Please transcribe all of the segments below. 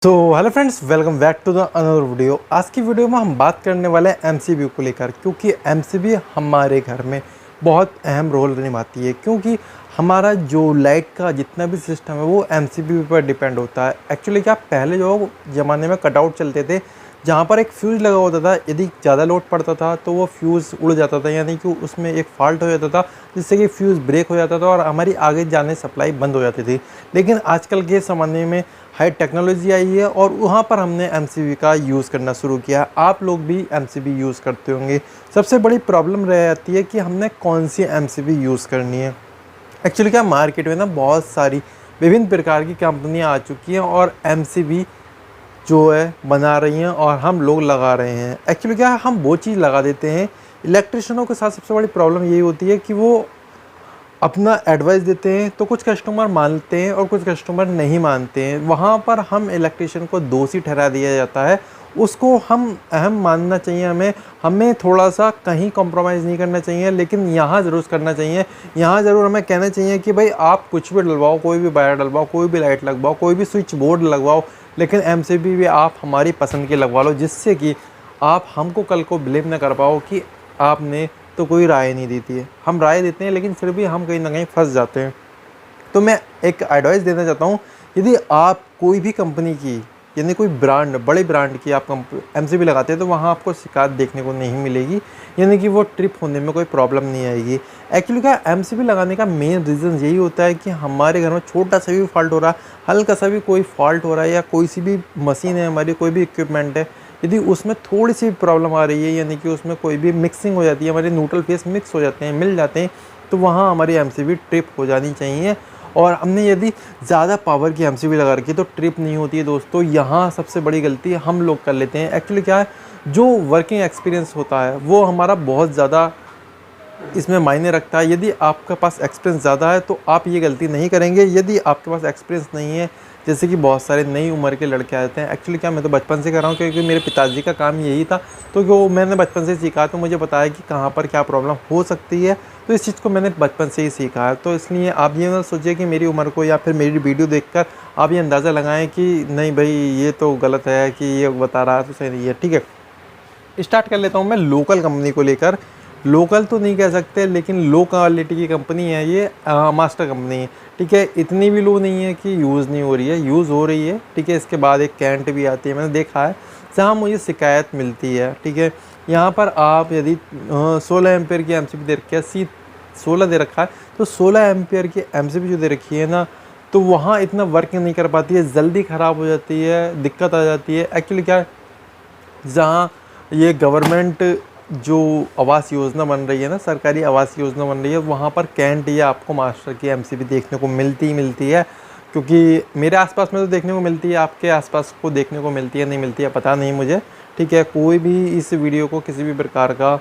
तो hello friends, welcome back to the another video. आज की वीडियो में हम बात करने वाले हैं एमसीबी को लेकर, क्योंकि एमसीबी हमारे घर में बहुत अहम रोल निभाती है। क्योंकि हमारा जो लाइट का जितना भी सिस्टम है वो एमसीबी पर डिपेंड होता है। एक्चुअली क्या, पहले जो ज़माने में कटआउट चलते थे जहाँ पर एक फ्यूज़ लगा होता था, यदि ज़्यादा लोड पड़ता था तो वो फ्यूज़ उड़ जाता था, यानी कि उसमें एक फॉल्ट हो जाता था जिससे कि फ्यूज़ ब्रेक हो जाता था और हमारी आगे जाने सप्लाई बंद हो जाती थी। लेकिन आजकल के ज़माने में हाई टेक्नोलॉजी आई है और वहाँ पर हमने एमसीबी का यूज़ करना शुरू किया। आप लोग भी एमसीबी यूज़ करते होंगे। सबसे बड़ी प्रॉब्लम रह जाती है कि हमने कौन सी एमसीबी यूज़ करनी है। एक्चुअली क्या, मार्केट में ना बहुत सारी विभिन्न प्रकार की कंपनियाँ आ चुकी हैं और एमसीबी जो है बना रही हैं और हम लोग लगा रहे हैं। एक्चुअली क्या, हम वो चीज़ लगा देते हैं। इलेक्ट्रिशियनों के साथ सबसे बड़ी प्रॉब्लम यही होती है कि वो अपना एडवाइस देते हैं तो कुछ कस्टमर मानते हैं और कुछ कस्टमर नहीं मानते हैं। वहाँ पर हम इलेक्ट्रिशियन को दोषी ठहरा दिया जाता है। उसको हम अहम मानना चाहिए। हमें थोड़ा सा कहीं कॉम्प्रोमाइज़ नहीं करना चाहिए, लेकिन यहाँ ज़रूर करना चाहिए। यहाँ ज़रूर हमें कहना चाहिए कि भाई आप कुछ भी डलवाओ, कोई भी वायर डलवाओ, कोई भी लाइट लगवाओ, कोई भी स्विच बोर्ड लगवाओ, लेकिन एमसीबी भी आप हमारी पसंद की लगवा लो, जिससे कि आप हमको कल को ब्लेम ना कर पाओ कि आपने तो कोई राय नहीं देती है। हम राय देते हैं लेकिन फिर भी हम कहीं ना कहीं फंस जाते हैं। तो मैं एक एडवाइस देना चाहता हूँ, यदि आप कोई भी कंपनी की, यानी कोई ब्रांड, बड़े ब्रांड की आप एमसीबी लगाते हैं तो वहाँ आपको शिकायत देखने को नहीं मिलेगी, यानी कि वो ट्रिप होने में कोई प्रॉब्लम नहीं आएगी। एक्चुअली क्या, एमसीबी लगाने का मेन रीज़न यही होता है कि हमारे घर में छोटा सा भी फॉल्ट हो रहा है, हल्का सा भी कोई फॉल्ट हो रहा है, या कोई सी भी मशीन है हमारी, कोई भी इक्विपमेंट है, यदि उसमें थोड़ी सी प्रॉब्लम आ रही है, यानी कि उसमें कोई भी मिक्सिंग हो जाती है, हमारे न्यूट्रल फेस मिक्स हो जाते हैं, मिल जाते हैं, तो वहाँ हमारी एमसीबी ट्रिप हो जानी चाहिए। और हमने यदि ज़्यादा पावर की एमसीबी लगा रखी है तो ट्रिप नहीं होती है दोस्तों। यहाँ सबसे बड़ी गलती हम लोग कर लेते हैं। एक्चुअली क्या है, जो वर्किंग एक्सपीरियंस होता है वो हमारा बहुत ज़्यादा इसमें मायने रखता है। यदि आपके पास एक्सपीरियंस ज़्यादा है तो आप ये गलती नहीं करेंगे। यदि आपके पास एक्सपीरियंस नहीं है, जैसे कि बहुत सारे नई उम्र के लड़के आते हैं, एक्चुअली क्या, मैं तो बचपन से कर रहा हूँ क्योंकि मेरे पिताजी का काम यही था, तो जो मैंने बचपन से सीखा तो मुझे बताया कि कहाँ पर क्या प्रॉब्लम हो सकती है, तो इस चीज़ को मैंने बचपन से ही सीखा है। तो इसलिए आप ये ना सोचिए कि मेरी उम्र को या फिर मेरी वीडियो देखकर आप ये अंदाज़ा लगाएं कि नहीं भाई ये तो गलत है, कि ये बता रहा है तो सही नहीं है। ठीक है, स्टार्ट कर लेता हूँ मैं लोकल कंपनी को लेकर। लोकल तो नहीं कह सकते, लेकिन लो क्वालिटी की कंपनी है ये, मास्टर कंपनी है। ठीक है, इतनी भी लो नहीं है कि यूज़ नहीं हो रही है, यूज़ हो रही है। ठीक है, इसके बाद एक कैंट भी आती है, मैंने देखा है, जहाँ मुझे शिकायत मिलती है। ठीक है, यहाँ पर आप यदि 16 एम्पेयर की एमसीबी दे रखी है, 16 दे रखा है, तो 16 एम्पेयर की एमसीबी जो दे रखी है ना, तो वहाँ इतना वर्क नहीं कर पाती है, जल्दी ख़राब हो जाती है, दिक्कत आ जाती है। एक्चुअली क्या है, जहाँ ये गवर्नमेंट जो आवास योजना बन रही है ना, सरकारी आवास योजना बन रही है, वहाँ पर कैंट या आपको मास्टर की एमसीबी देखने को मिलती है। क्योंकि मेरे आसपास में तो देखने को मिलती है, आपके आसपास को देखने को मिलती है नहीं मिलती है पता नहीं मुझे। ठीक है, कोई भी इस वीडियो को किसी भी प्रकार का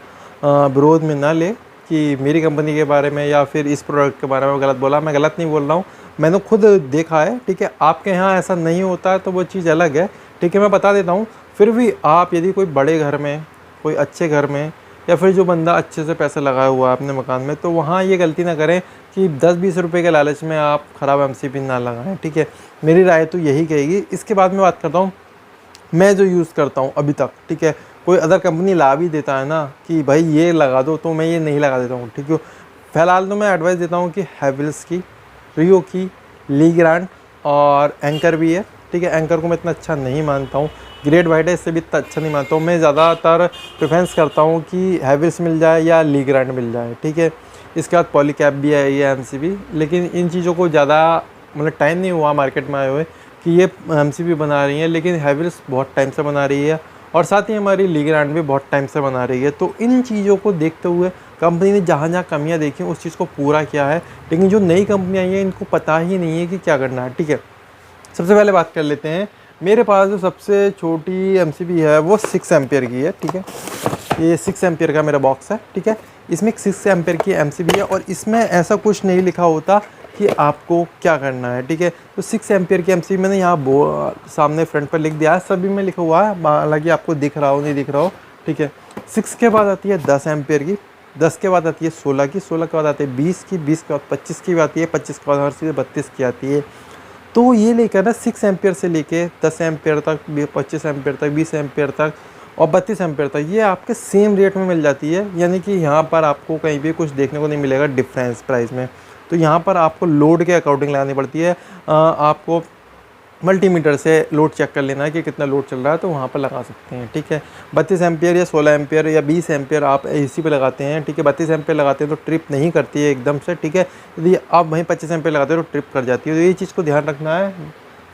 विरोध में ना ले कि मेरी कंपनी के बारे में या फिर इस प्रोडक्ट के बारे में गलत बोला। मैं गलत नहीं बोल रहा हूँ, मैंने खुद देखा है। ठीक है, आपके यहाँ ऐसा नहीं होता है तो वो चीज़ अलग है। ठीक है, मैं बता देता हूँ। फिर भी आप यदि कोई बड़े घर में, कोई अच्छे घर में, या फिर जो बंदा अच्छे से पैसा लगाया हुआ है अपने मकान में, तो वहाँ ये गलती ना करें कि 10-20 रुपए के लालच में आप ख़राब एमसीबी ना लगाएं। ठीक है, मेरी राय तो यही कहेगी। इसके बाद मैं बात करता हूँ मैं जो यूज़ करता हूँ अभी तक। ठीक है, कोई अदर कंपनी ला भी देता है ना कि भाई ये लगा दो, तो मैं ये नहीं लगा देता हूँ। ठीक है, फ़िलहाल तो मैं एडवाइस देता हूँ कि हैवेल्स की, रियो की, लीग्रांड और एंकर भी है। ठीक है, एंकर को मैं इतना अच्छा नहीं मानता हूँ, ग्रेट वाइट है, इससे भी इतना अच्छा नहीं मानता हूँ। मैं ज़्यादातर प्रेफरेंस करता हूँ कि हैवेल्स मिल जाए या लीग्रांड मिल जाए। ठीक है, इसके बाद पॉलीकैप भी है ये एमसीबी, लेकिन इन चीज़ों को ज़्यादा मतलब टाइम नहीं हुआ मार्केट में आए हुए कि ये एमसीबी बना रही है, लेकिन हैवेल्स बहुत टाइम से बना रही है और साथ ही हमारी लीग्रांड भी बहुत टाइम से बना रही है। तो इन चीज़ों को देखते हुए कंपनी ने जहाँ जहाँ कमियाँ देखी उस चीज़ को पूरा किया है, लेकिन जो नई कंपनियाँ आई हैं इनको पता ही नहीं है कि क्या करना है। ठीक है, सबसे पहले बात कर लेते हैं, मेरे पास जो सबसे छोटी एमसीबी है वो 6 एम्पियर की है। ठीक है, ये 6 एम्पियर का मेरा बॉक्स है। ठीक है, इसमें 6 एम्पियर की एमसीबी है और इसमें ऐसा कुछ नहीं लिखा होता कि आपको क्या करना है। ठीक है, तो 6 एम्पियर की एमसीबी मैंने यहाँ सामने फ्रंट पर लिख दिया है, सभी में लिखा हुआ है, हालांकि आपको दिख रहा हो नहीं दिख रहा हो। ठीक है, 6 के बाद आती है 10 एम्पियर की, 10 के बाद आती है 16 की, 16 के बाद आती है 20 की, 20 के बाद 25 की भी आती है, 25 के बाद हर चीज़ 32 की आती है। तो ये लेकर ना 6 एम्पियर से लेके 10 एम्पियर तक, 25 एम्पियर तक, 20 एम्पियर तक और 32 एम्पियर तक ये आपके सेम रेट में मिल जाती है। यानी कि यहाँ पर आपको कहीं भी कुछ देखने को नहीं मिलेगा डिफरेंस प्राइस में। तो यहाँ पर आपको लोड के अकॉर्डिंग लगानी पड़ती है। आपको मल्टीमीटर से लोड चेक कर लेना है कि कितना लोड चल रहा है, तो वहाँ पर लगा सकते हैं। ठीक है, 32 एम्पियर या 16 एम्पियर या 20 एम्पियर आप एसी पे लगाते हैं। ठीक है, 32 एम्पियर लगाते हैं तो ट्रिप नहीं करती है एकदम से। ठीक है, यदि आप वहीं 25 एम्पियर लगाते हैं तो ट्रिप कर जाती है। तो ये चीज़ को ध्यान रखना है।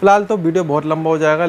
फिलहाल तो वीडियो बहुत लंबा हो जाएगा।